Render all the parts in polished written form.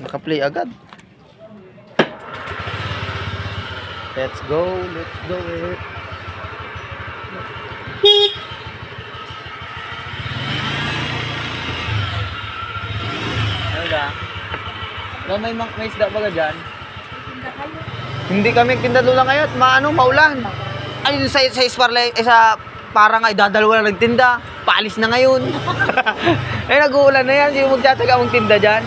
Naka-play agad. Let's go it. Ano ba? May isda ba dyan? Hindi kami tindalo lang ngayon. Maulan. Ay, sa Isparlay, sa parang ay dadalawa na nagtinda. Paalis na ngayon. Eh, nag-uulan na yan. Sino magtataga mong tinda dyan?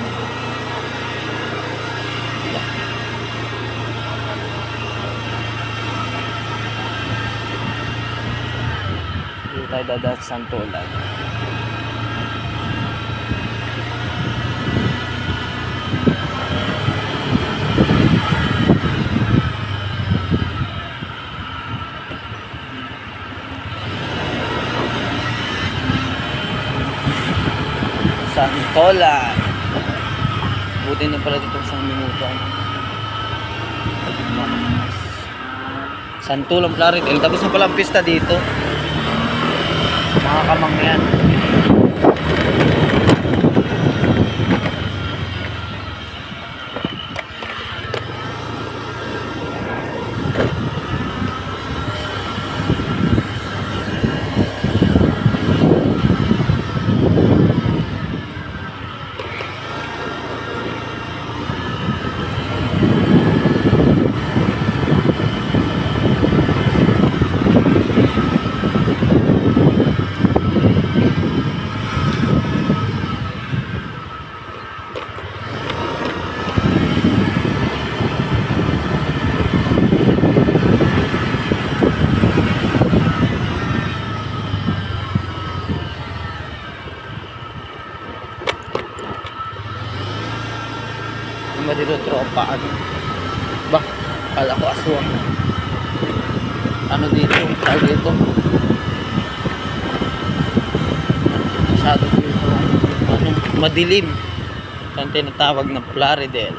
Dito tayo dadaan sa Santolan. Santolan. Buti na pala dito sa minuto. Santolan Plaridel. Tapos na pala ang pista dito. Mga kamangyan. Dito tropa ba? Kala ko aswang. Ano dito? Tawag dito? Masyado dito. Madilim. Ang tinatawag na Plaridel.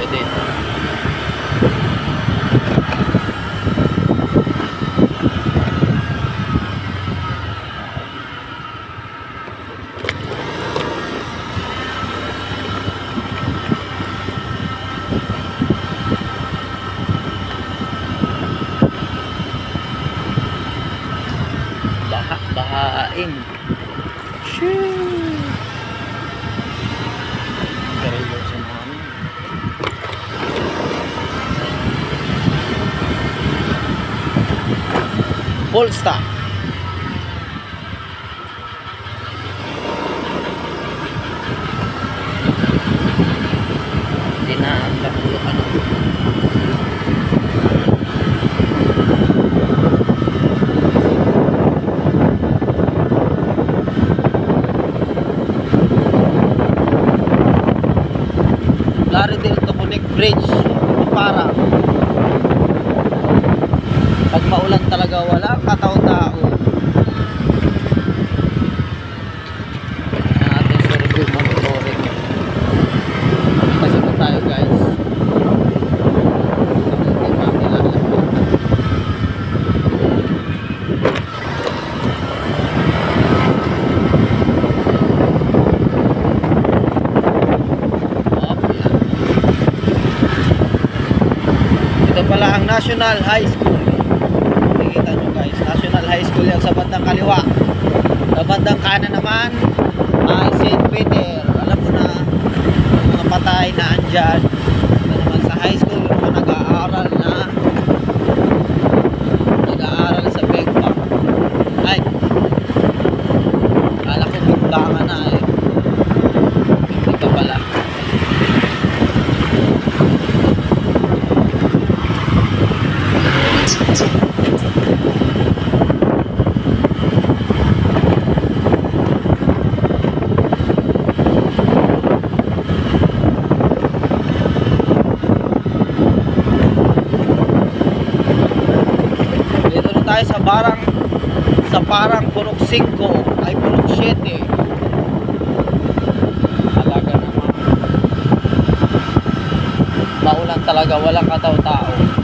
Dito. Bahain. Shoo. Karilo sa namin. Polestar. Hindi na ang kapulukan. Plaridel to Connect Bridge. Para pag maulan talaga wala katao-tao. Ang ating sa review monitoring. Kasi po tayo guys. Pala ang National High School. Nakikita nyo guys, National High School yan sa bandang kaliwa. Sa bandang kanan naman ay St. Peter. Alam mo na yung mga patay na andyan. Ito naman sa high school yung mga nag-aaral sa Begpa. Ay, kala ko bigbangan na eh. Hindi pa pala. Tayo sa parang Purok 5 ay Purok 7. Talaga naman maulan talaga, walang kataw-tao.